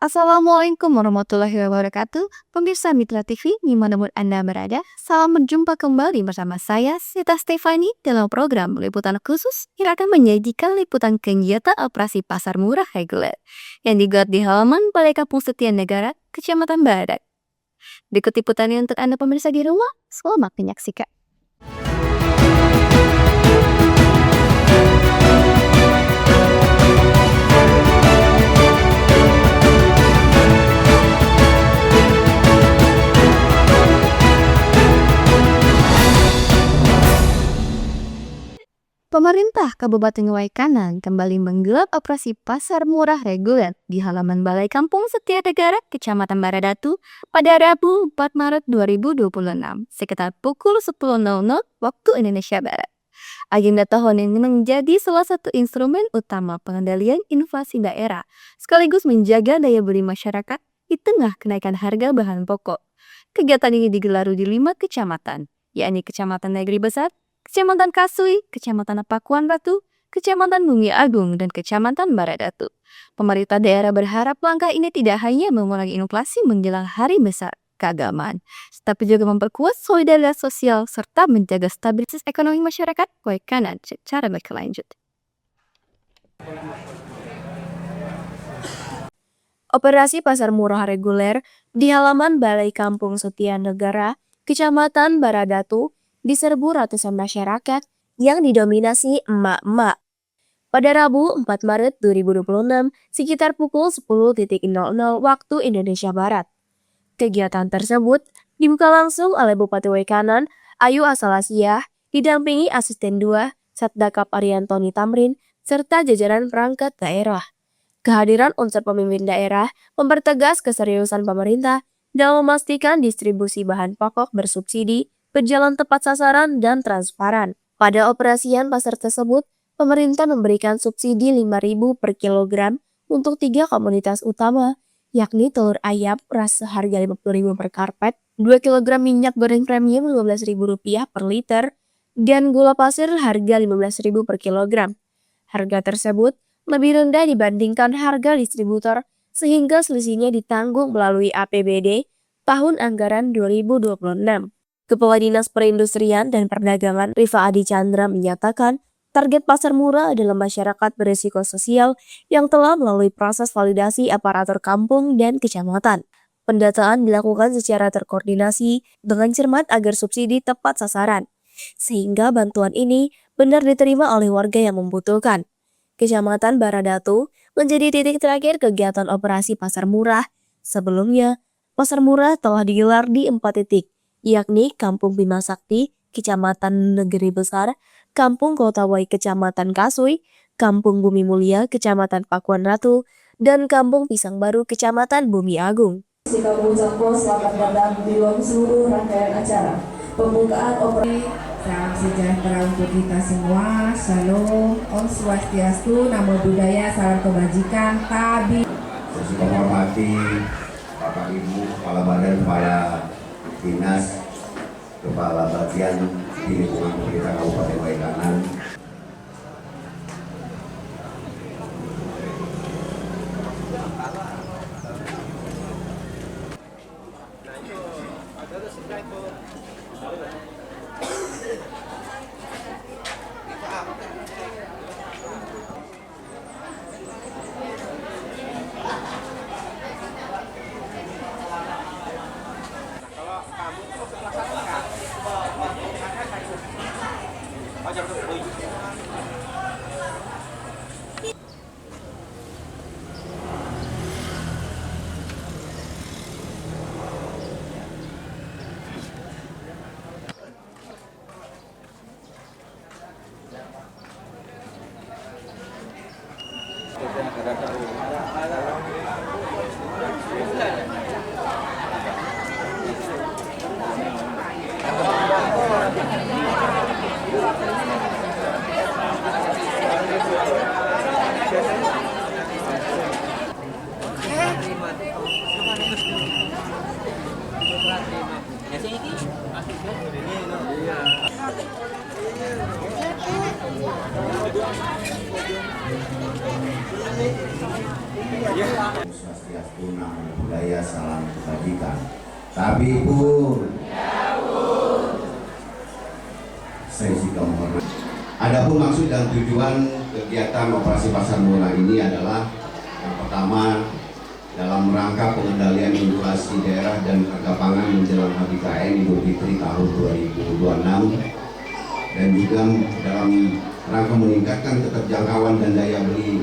Assalamualaikum warahmatullahi wabarakatuh. Pemirsa Mitra TV, dimanapun Anda berada, salam berjumpa kembali bersama saya, Sita Stefani, dalam program Liputan Khusus yang akan menyajikan liputan kegiatan operasi pasar murah reguler yang digelar di halaman Balai Kampung Setia Negara, Kecamatan Barat. Berikut liputannya untuk Anda pemirsa di rumah, selamat menyaksikan. Pemerintah Kabupaten Waikanan kembali menggelar operasi pasar murah reguler di halaman Balai Kampung Setia Negara, Kecamatan Baradatu pada Rabu 4 Maret 2026 sekitar pukul 10.00 waktu Indonesia Barat. Agenda tahun ini menjadi salah satu instrumen utama pengendalian inflasi daerah, sekaligus menjaga daya beli masyarakat di tengah kenaikan harga bahan pokok. Kegiatan ini digelar di 5 kecamatan, yakni Kecamatan Negeri Besar, Kecamatan Kasui, Kecamatan Pakuan Ratu, Kecamatan Bumi Agung, dan Kecamatan Baradatu. Pemerintah daerah berharap langkah ini tidak hanya mengurangi inflasi menjelang hari besar keagamaan, tapi juga memperkuat solidaritas sosial serta menjaga stabilitas ekonomi masyarakat Waikanan secara berkelanjut. Operasi pasar murah reguler di halaman Balai Kampung Setia Negara, Kecamatan Baradatu, diserbu ratusan masyarakat yang didominasi emak-emak. Pada Rabu 4 Maret 2026 sekitar pukul 10.00 waktu Indonesia Barat. Kegiatan tersebut dibuka langsung oleh Bupati Waikanan, Ayu Asalasia, didampingi Asisten 2, Satdakap Ariantoni Tamrin, serta jajaran perangkat daerah. Kehadiran unsur pemimpin daerah mempertegas keseriusan pemerintah dalam memastikan distribusi bahan pokok bersubsidi berjalan tepat sasaran dan transparan. Pada operasian pasar tersebut, pemerintah memberikan subsidi 5.000 per kilogram untuk 3 komoditas utama, yakni telur ayam ras seharga 50.000 per karpet, 2 kg minyak goreng premium Rp15.000 per liter, dan gula pasir harga Rp15.000 per kilogram. Harga tersebut lebih rendah dibandingkan harga distributor, sehingga selisihnya ditanggung melalui APBD tahun anggaran 2026. Kepala Dinas Perindustrian dan Perdagangan Rifa Adi Chandra menyatakan target pasar murah adalah masyarakat berisiko sosial yang telah melalui proses validasi aparatur kampung dan kecamatan. Pendataan dilakukan secara terkoordinasi dengan cermat agar subsidi tepat sasaran, sehingga bantuan ini benar diterima oleh warga yang membutuhkan. Kecamatan Baradatu menjadi titik terakhir kegiatan operasi pasar murah. Sebelumnya, pasar murah telah digelar di 4 titik, yakni Kampung Bima Sakti, Kecamatan Negeri Besar, Kampung Kotawai, Kecamatan Kasui, Kampung Bumi Mulia, Kecamatan Pakuan Ratu, dan Kampung Pisang Baru, Kecamatan Bumi Agung. Saya mengucapkan selamat datang di seluruh rangkaian acara pembukaan operasi. Salam sejahtera untuk kita semua. Shalom, Om Swastiastu, Namo Buddhaya, salam kebajikan, Tabi. Saya menghormati Bapak Ibu, Kepala Badan, Kepala Dinas, Kepala Bagian di lingkungan pemerintah Kabupaten Waikanan. Swastiastu, Namo Buddhaya, salam kebajikan. Tapi pun saya juga menghormati. Adapun maksud dan tujuan kegiatan operasi pasar murah ini adalah yang pertama dalam rangka pengendalian inflasi daerah dan harga pangan menjelang HKBN Idul Fitri tahun 2026 dan juga dalam rangka meningkatkan keterjangkauan dan daya beli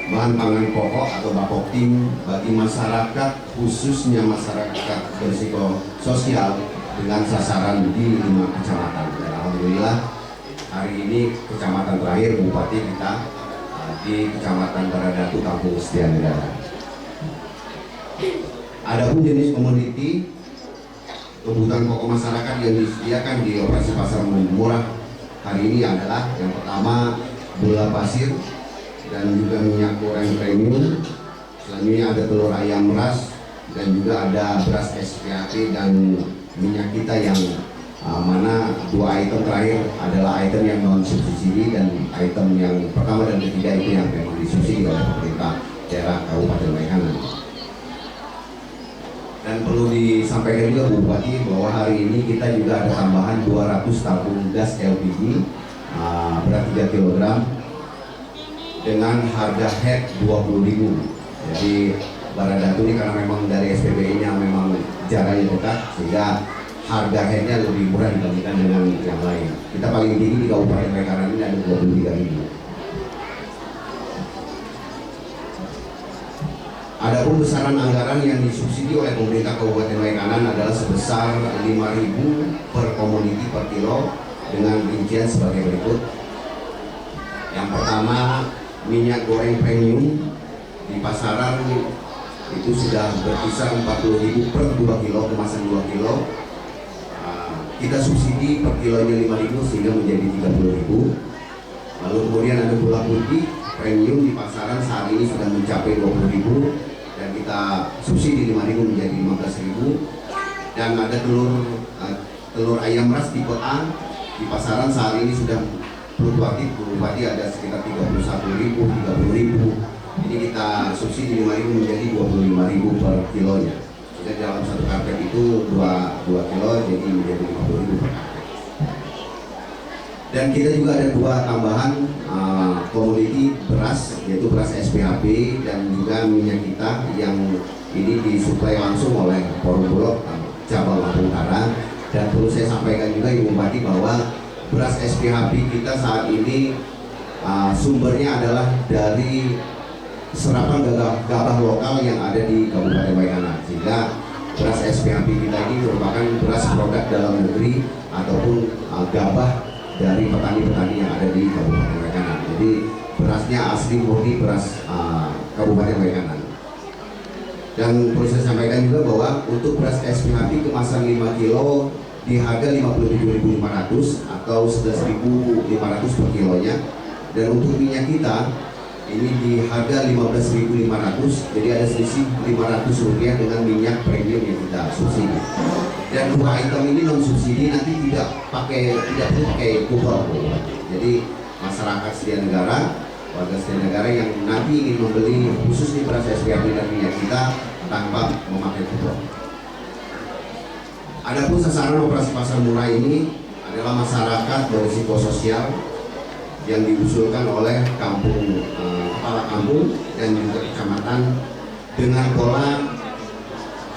bahan pangan pokok atau Bapoktim bagi masyarakat, khususnya masyarakat berisiko sosial dengan sasaran di 5 kecamatan. Dan alhamdulillah hari ini kecamatan terakhir Bupati kita di Kecamatan Baradatu, Kampung Setianegara. Adapun jenis komoditi kebutuhan pokok masyarakat yang disediakan di operasi pasar murah hari ini adalah yang pertama gula pasir dan juga minyak goreng premium. Selanjutnya ada telur ayam ras dan juga ada beras SPAP dan minyak kita yang mana dua item terakhir adalah item yang non subsidi dan item yang pertama dan ketiga itu yang memang disubsidi oleh pemerintah daerah Kabupaten Waikanan. Dan perlu disampaikan juga Bu Bupati bahwa hari ini kita juga ada tambahan 200 tabung gas LPG berat 3 kg dengan harga head 20.000. Jadi Baradatu ini karena memang dari SPBI-nya memang jaraknya dekat sehingga harga headnya lebih murah dibandingkan dengan yang lain. Kita paling tinggi di Kabupaten Waikanan ini ada 23.000. Adapun besaran anggaran yang disubsidi oleh pemerintah Kabupaten Waikanan adalah sebesar 5.000 per komoditi per kilo dengan rincian sebagai berikut. Yang pertama, minyak goreng premium di pasaran itu sudah berkisar 40.000 per 2 kilo, kemasan 2 kilo. Kita subsidi per kilonya 5.000 sehingga menjadi 30.000. Lalu kemudian ada gula putih premium di pasaran saat ini sudah mencapai 20.000 dan kita subsidi 5.000 menjadi 15.000. Dan ada telur ayam ras tipe A di pasaran saat ini sudah fluktuatif ada sekitar 31.000, 30.000. Ini kita subsidi 5.000 menjadi 25.000 per kilonya. Jadi dalam satu karpet itu 2 kilo jadi menjadi 50.000 per karpet. Dan kita juga ada dua tambahan komoditi beras, yaitu beras SPHB dan juga minyak kita yang ini disuplai langsung oleh Forum Bulog cabang Lampung Utara. Dan perlu saya sampaikan juga Ibu Bupati bahwa beras SPHB kita saat ini sumbernya adalah dari serapan gabah lokal yang ada di Kabupaten Waikanan, sehingga beras SPHB kita ini merupakan beras produk dalam negeri ataupun gabah dari petani-petani yang ada di Kabupaten Waikanan. Jadi berasnya asli murni beras Kabupaten Waikanan. Dan perlu saya sampaikan juga bahwa untuk beras SPHB kemasan 5 kilo di harga 57.500 atau 11.500 per kilonya. Dan untuk minyak kita ini di harga 15.500, jadi ada selisih Rp500 dengan minyak premium yang kita subsidi. Dan dua item ini non subsidi nanti tidak perlu pakai kupon. Jadi masyarakat Setianegara, warga Setianegara yang nanti ingin membeli khusus di beras SPHB dan minyak kita tanpa memakai kupon. Adapun sasaran operasi pasar murah ini adalah masyarakat berisiko sosial yang diusulkan oleh kepala kampung dan juga kecamatan dengan pola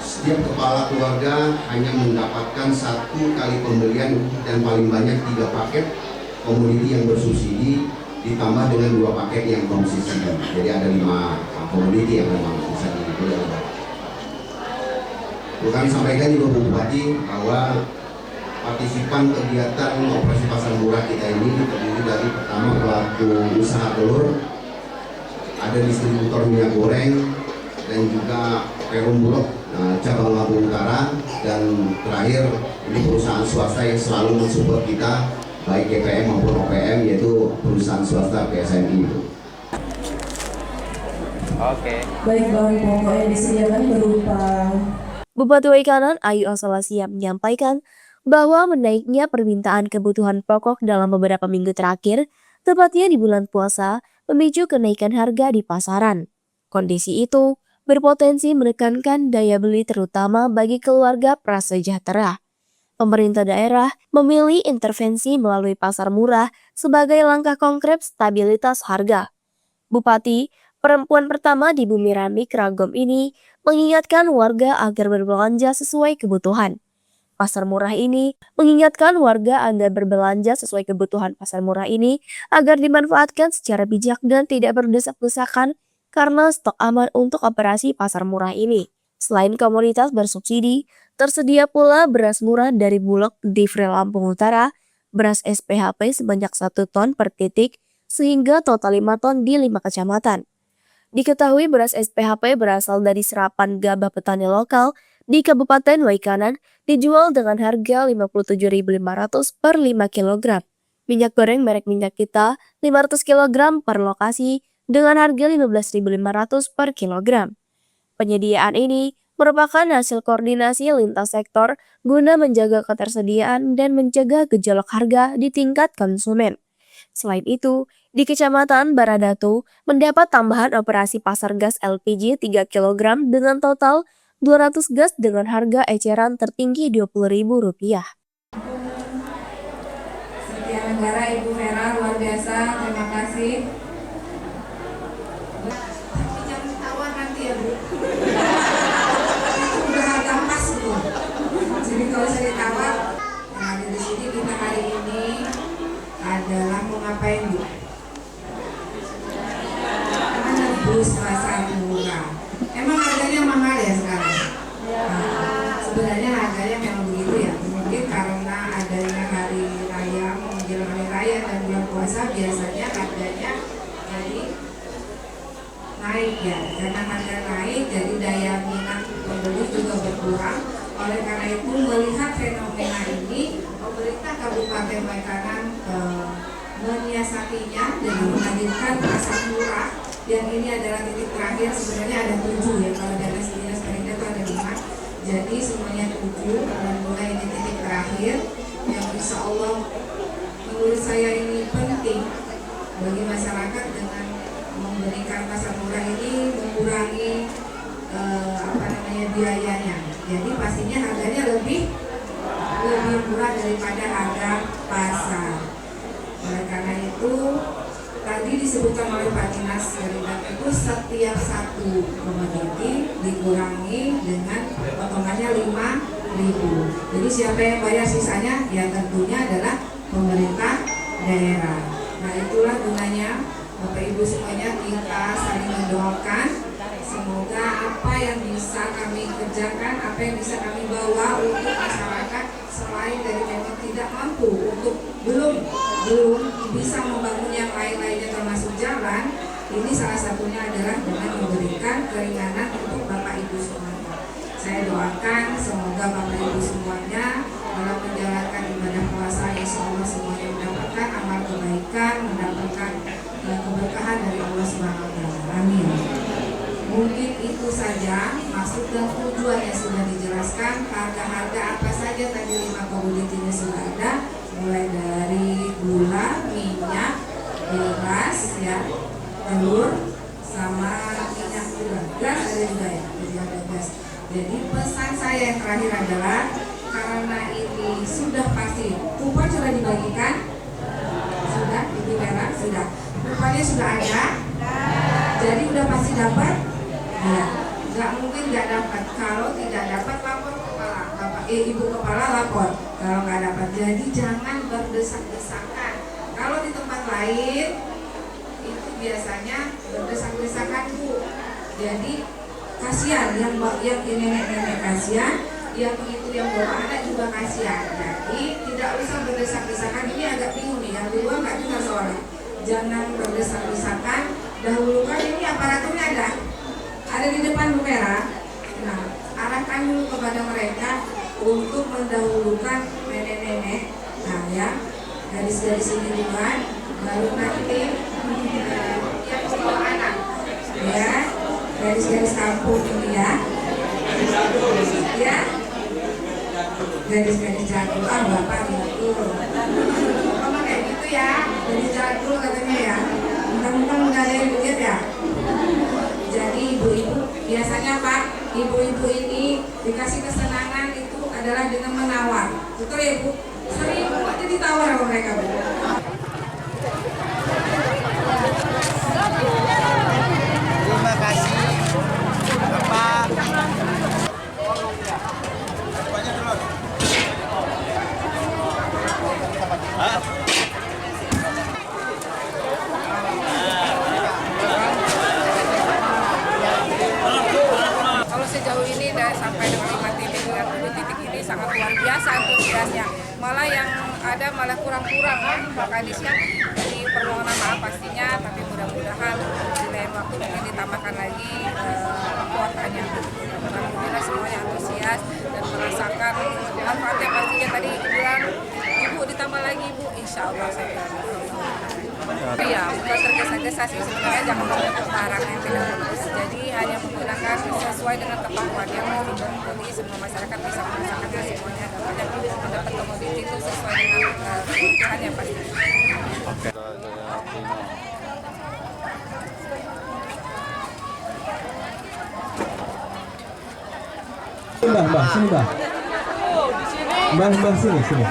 setiap kepala keluarga hanya mendapatkan 1 kali pembelian dan paling banyak 3 paket komoditi yang bersubsidi ditambah dengan 2 paket yang non subsidi. Jadi ada 5 komoditi yang memang bisa dibeli. Kami sampaikan juga Bu Bupati bahwa partisipan kegiatan operasi pasar murah kita ini terdiri dari pertama pelaku usaha telur, ada distributor minyak goreng, dan juga Perum Bulog cabang Lampung Utara, dan terakhir ini perusahaan swasta yang selalu mensupport kita baik GPM maupun OPM, yaitu perusahaan swasta PSNI. Oke. Baik, bahan pokok yang disediakan berupa Bupati Waikanan Ayu Auselasiap menyampaikan bahwa menaiknya permintaan kebutuhan pokok dalam beberapa minggu terakhir, tepatnya di bulan puasa, memicu kenaikan harga di pasaran. Kondisi itu berpotensi menekankan daya beli terutama bagi keluarga prasejahtera. Pemerintah daerah memilih intervensi melalui pasar murah sebagai langkah konkret stabilitas harga. Bupati, perempuan pertama di Bumi Ramik Ragom ini mengingatkan warga agar berbelanja sesuai kebutuhan. Pasar murah ini mengingatkan warga agar berbelanja sesuai kebutuhan pasar murah ini agar dimanfaatkan secara bijak dan tidak berdesak-desakan karena stok aman untuk operasi pasar murah ini. Selain komoditas bersubsidi, tersedia pula beras murah dari Bulog di Free Lampung Utara, beras SPHP sebanyak 1 ton per titik, sehingga total 5 ton di 5 kecamatan. Diketahui beras SPHP berasal dari serapan gabah petani lokal di Kabupaten Waikanan dijual dengan harga Rp57.500 per 5 kg. Minyak goreng merek Minyak Kita 500 kg per lokasi dengan harga Rp15.500 per kilogram. Penyediaan ini merupakan hasil koordinasi lintas sektor guna menjaga ketersediaan dan mencegah gejolak harga di tingkat konsumen. Selain itu, di Kecamatan Baradatu mendapat tambahan operasi pasar gas LPG 3 kg dengan total 200 gas dengan harga eceran tertinggi Rp20.000. Setia Negara Ibu Vera luar biasa, terima kasih. Tapi jangan ditawar nanti ya Bu. Itu udah harga pas Bu. Jadi kalau saya ditawar, nah di sini kita hari ini adalah mau ngapain Bu? Menebus pasar murah. Emang harganya mahal ya sekarang? Sebenarnya harganya memang begitu ya. Mungkin karena adanya hari raya, menjelang hari raya dan bulan puasa biasanya harganya jadi naik ya. Karena harga naik jadi daya minat pembeli juga berkurang. Oleh karena itu melihat fenomena ini, pemerintah Kabupaten Waikanan menyiasatinya dengan menghadirkan pasar murah yang ini adalah titik terakhir. Sebenarnya ada 7 ya, kalau data Dinas Perindah itu ada 5, jadi semuanya 7 dan mulai ini titik terakhir yang insya Allah menurut saya ini penting bagi masyarakat dengan memberikan pasar murah ini mengurangi biayanya. Jadi pastinya harganya lebih murah daripada harga pasar. Oleh karena itu tadi disebutkan oleh Pak Dinas Perindah itu setiap satu komoditi dikurangi dengan potongannya 5.000. Jadi siapa yang bayar sisanya? Ya tentunya adalah pemerintah daerah. Nah itulah gunanya Bapak Ibu semuanya kita saling mendoakan. Semoga apa yang bisa kami kerjakan, apa yang bisa kami bawa untuk masyarakat selain dari memang tidak mampu untuk belum bisa membangun yang lain-lainnya termasuk jalan, ini salah satunya adalah dengan memberikan keringanan untuk Bapak Ibu semuanya. Saya doakan semoga Bapak Ibu semuanya dalam menjalankan ibadah puasa insya Allah semuanya mendapatkan amal kebaikan, mendapatkan keberkahan dari Allah Subhanahu wa Ta'ala. Amin. Mungkin itu saja maksud dan tujuan yang sudah dijelaskan. Harga-harga apa saja tadi 5 komoditinya sudah ada, mulai dari gula, minyak, beras, ya, telur, sama minyak juga. Gas ada juga ya, jadi ada gas. Jadi pesan saya yang terakhir adalah karena ini sudah pasti kupon sudah dibagikan, sudah Ibu Vera sudah, kuponnya sudah ada, jadi udah pasti dapat. Ya, nggak mungkin nggak dapat. Kalau tidak dapat lapor kepala, ibu kepala lapor. Kalau nggak dapat, jadi jangan berdesak-desakan. Kalau di tempat lain itu biasanya berdesak-desakan Bu. Jadi kasihan yang ini nenek kasihan, yang itu yang bawa anak juga kasihan. Jadi tidak usah berdesak-desakan. Ini agak bingung nih, yang di luar nggak dengar soalnya. Jangan berdesak-desakan. Dahulukan ini aparaturnya ada di depan Bu Vera. Nah, arahkan dulu kepada mereka untuk mendahulukan nenek-nenek. Nah ya, garis-garis ini duluan, baru nanti yang membawa anak. Ya, garis-garis kampung ini ya. Ya, garis-garis jadul. Bapak gitu. Kamu kayak gitu ya, garis jadul katanya ya. kan nggak ada yang lihat ya. Jadi ibu-ibu biasanya Pak, ibu-ibu ini dikasih kesenangan itu adalah dengan menawar. Betul ya Bu? Sering aja ditawar sama mereka Bu. Terima kasih Bapak. Kalau sejauh ini dari sampai dengan 5 titik dan 7 titik ini sangat luar biasa antusiasnya. Malah yang ada malah kurang-kurang Pak Kadisnya. Jadi permohonan maaf pastinya, tapi mudah-mudahan di lain waktu mungkin ditambahkan lagi kuotanya. Alhamdulillah semuanya antusias dan merasakan manfaatnya pastinya. Tadi bilang Ibu ditambah lagi Ibu, insya Allah saya. Iya, bukan tergesa-gesa sih sebenarnya, jangan menggunakan barang yang tidak bagus. Jadi hanya menggunakan sesuai dengan kemampuan yang jadi semua masyarakat bisa merasakan semuanya dan mendapat komoditi itu sesuai dengan kebutuhannya pasti. Mbah, sini Mbah. Mbah, sini.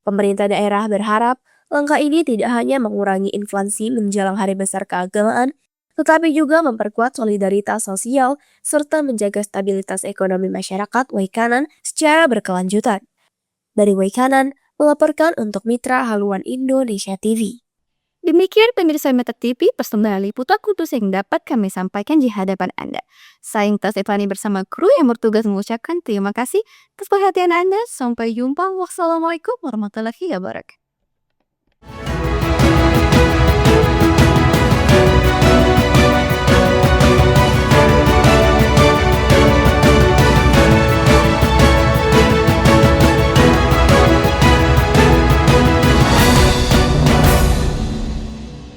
Pemerintah daerah berharap langkah ini tidak hanya mengurangi inflasi menjelang hari besar keagamaan, tetapi juga memperkuat solidaritas sosial serta menjaga stabilitas ekonomi masyarakat Waikanan secara berkelanjutan. Dari Waikanan, melaporkan untuk Mitra Haluan Indonesia TV. Demikian pemirsa Meta TV, persembahan liputan kudus yang dapat kami sampaikan di hadapan Anda. Saya Intas Evani bersama kru yang bertugas mengucapkan terima kasih atas perhatian Anda. Sampai jumpa. Wassalamualaikum warahmatullahi wabarakatuh.